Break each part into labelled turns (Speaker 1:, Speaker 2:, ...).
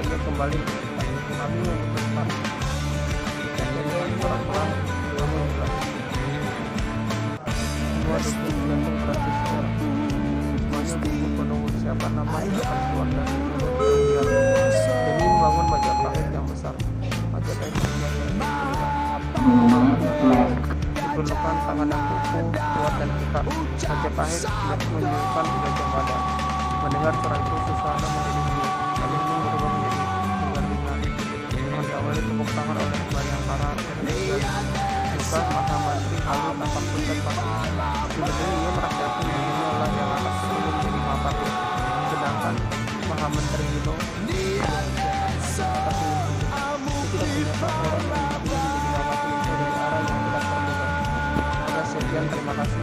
Speaker 1: ia kembali berkata, kami memutuskan jika jadi orang-orang namun semua dokumen gantung gratis semuanya buku penunggu siapa namanya akan keluar dari mulut biar demi membangun Majapahit yang besar. Majapahit diperlukan tangan yang kukuh, kuat dan ikat. Majapahit tidak menunjukkan Gajah Mada. Mendengar suara itu suasana menjadi hening. Lalu hening berubah menjadi ringan-ringan. Dengan diawali tepuk tangan oleh Bayangkara dan juga Maha Mantri lalu tampak pun dan pasti. Sebenarnya ia merasa yakin dirinya lah yang akan terpilih menjadi Mahapati. Sedangkan Maha Menteri Hino tidak punya orang yang terpilih menjadi Mahapati dari arah yang tidak terduga. Sekian, terima kasih.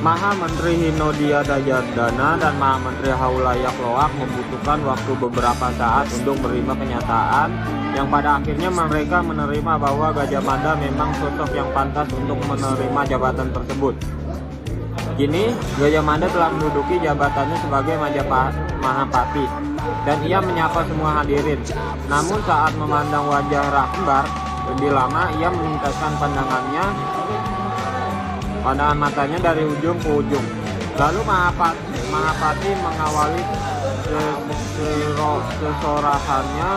Speaker 2: Maha Menteri Hinodia Djardana dan Maha Menteri Haulayak Loak membutuhkan waktu beberapa saat untuk menerima kenyataan yang pada akhirnya mereka menerima bahwa Gajah Mada memang sosok yang pantas untuk menerima jabatan tersebut. Kini Gajah Mada telah menduduki jabatannya sebagai Mahapati dan ia menyapa semua hadirin. Namun saat memandang wajah Rakbar lebih lama, ia meningkatkan pandangan matanya dari ujung ke ujung. Lalu Mahapati mengawali sesorahannya.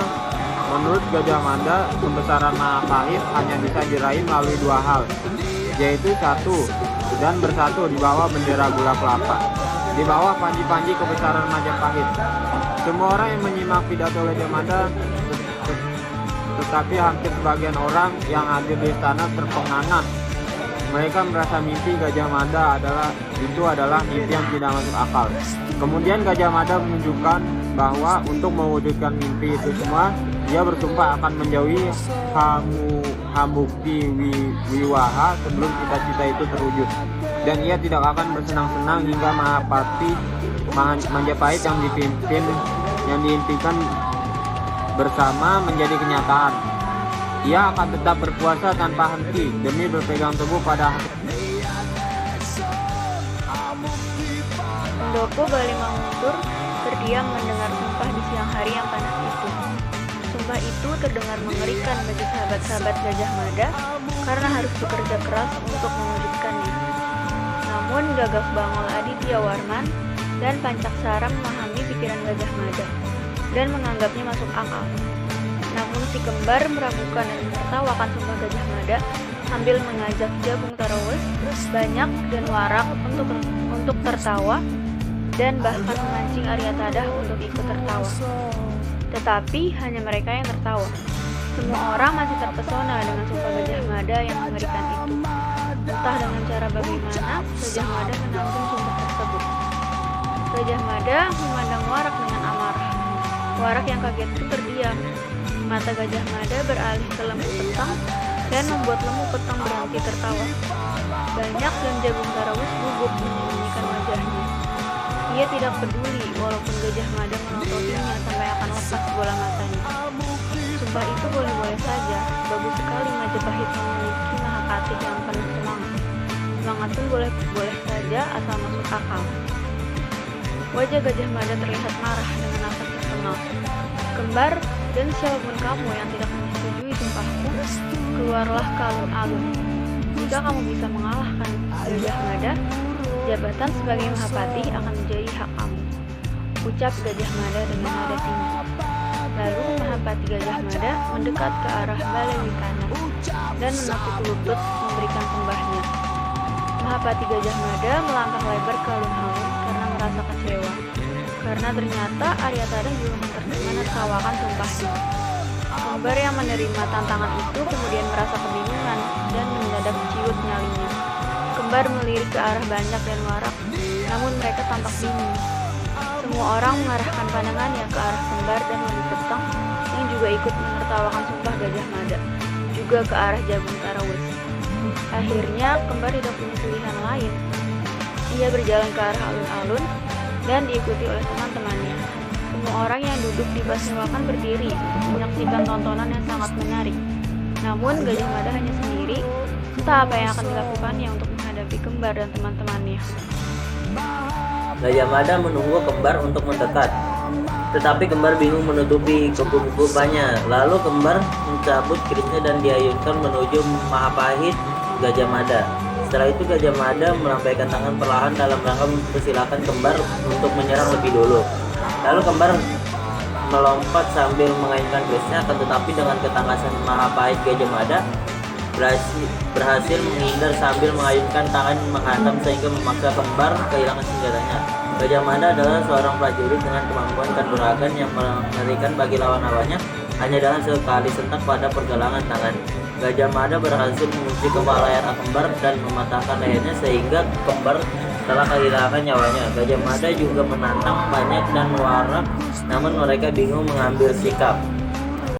Speaker 2: Menurut Gajah Mada, kebesaran Majapahit hanya bisa diraih melalui dua hal, yaitu satu, dan bersatu di bawah bendera gula kelapa, di bawah panji-panji kebesaran Majapahit. Semua orang yang menyimak pidato Gajah Mada, tetapi hampir sebagian orang yang hadir di istana terpenganga. Mereka merasa mimpi Gajah Mada adalah mimpi yang tidak masuk akal. Kemudian Gajah Mada menunjukkan bahwa untuk mewujudkan mimpi itu semua, ia bersumpah akan menjauhi Hamukti Wiwaha sebelum cita-cita itu terwujud. Dan ia tidak akan bersenang-senang hingga Majapahit yang diimpikan bersama menjadi kenyataan. Ia akan tetap berkuasa tanpa henti demi berpegang teguh pada
Speaker 3: Pendopo Bali Manguntur terdiam mendengar sumpah di siang hari yang panas itu. Sumpah itu terdengar mengerikan bagi sahabat-sahabat Gajah Mada karena harus bekerja keras untuk mewujudkannya. Namun Gagak Bangol Aditya Warman dan Pancaksara memahami pikiran Gajah Mada dan menganggapnya masuk akal. Namun si kembar meragukan dan menertawakan sumpah Gajah Mada sambil mengajak Jabung Tarawes, Banyak, dan Warak untuk tertawa dan bahkan memancing Arya Tadah untuk ikut tertawa. Tetapi hanya mereka yang tertawa. Semua orang masih terpesona dengan sumpah Gajah Mada yang mengerikan itu. Entah dengan cara bagaimana, Gajah Mada menanggung sumpah tersebut. Gajah Mada memandang Warak dengan amarah. Warak yang kaget itu terdiam. Mata Gajah Mada beralih ke Lembu Petang dan membuat Lembu Petang berhenti tertawa. Banyak dan Jagung Tarawus gugup menyembunyikan wajahnya. Ia tidak peduli walaupun Gajah Mada melototinya sampai akan lepas bola matanya. Sumpah itu boleh-boleh saja. Bagus sekali Majapahit memiliki Mahapati yang penuh semangat. Semangat pun boleh-boleh saja asal masuk akal. Wajah Gajah Mada terlihat marah dengan nafas terkenal. Kembar, dan siapapun kamu yang tidak menyetujui sumpahku, keluarlah ke alun-alun. Jika kamu bisa mengalahkan Gajah Mada, jabatan sebagai Mahapati akan menjadi hak kamu. Ucap Gajah Mada dengan nada tinggi. Lalu Mahapati Gajah Mada mendekat ke arah Balai Wikana dan menepuk lutut memberikan sembahnya. Mahapati Gajah Mada melangkah lebar ke alun-alun karena merasa kecewa. Karena ternyata Arya Tadang juga menertawakan sumpahnya. Kembar yang menerima tantangan itu kemudian merasa kebingungan dan mendadak ciut nyalinya. Kembar melirik ke arah Banyak dan Warak, namun mereka tampak bingung. Semua orang mengarahkan pandangannya ke arah Kembar dan Lembu Petang yang juga ikut menertawakan sumpah Gajah Mada, juga ke arah Jagung Tarawus. Akhirnya Kembar tidak punya pilihan lain. Ia berjalan ke arah alun-alun dan diikuti oleh teman-temannya. Semua orang yang duduk di pasewakan berdiri untuk menyaksikan tontonan yang sangat menarik. Namun Gajah Mada hanya sendiri, entah apa yang akan dilakukannya untuk menghadapi Kembar dan teman-temannya.
Speaker 4: Gajah Mada menunggu Kembar untuk mendekat. Tetapi Kembar bingung menutupi kuku-kukunya. Lalu Kembar mencabut kerisnya dan diayunkan menuju Mahapahit Gajah Mada. Setelah itu Gajah Mada melambaikan tangan perlahan dalam rangka mempersilahkan Kembar untuk menyerang lebih dulu. Lalu Kembar melompat sambil mengayunkan kerisnya, akan tetapi dengan ketangkasan Mahapahit Gajah Mada berhasil menghindar sambil mengayunkan tangan menghantam sehingga memaksa Kembar kehilangan senjatanya. Gajah Mada adalah seorang prajurit dengan kemampuan kanuragan yang mengerikan bagi lawan-lawannya hanya dengan sekali sentak pada pergelangan tangan. Gajah Mada berhasil mengunci kepala Kembar dan mematahkan lehernya sehingga Kembar telah kehilangan nyawanya. Gajah Mada juga menantang Banyak dan Warak, namun mereka bingung mengambil sikap.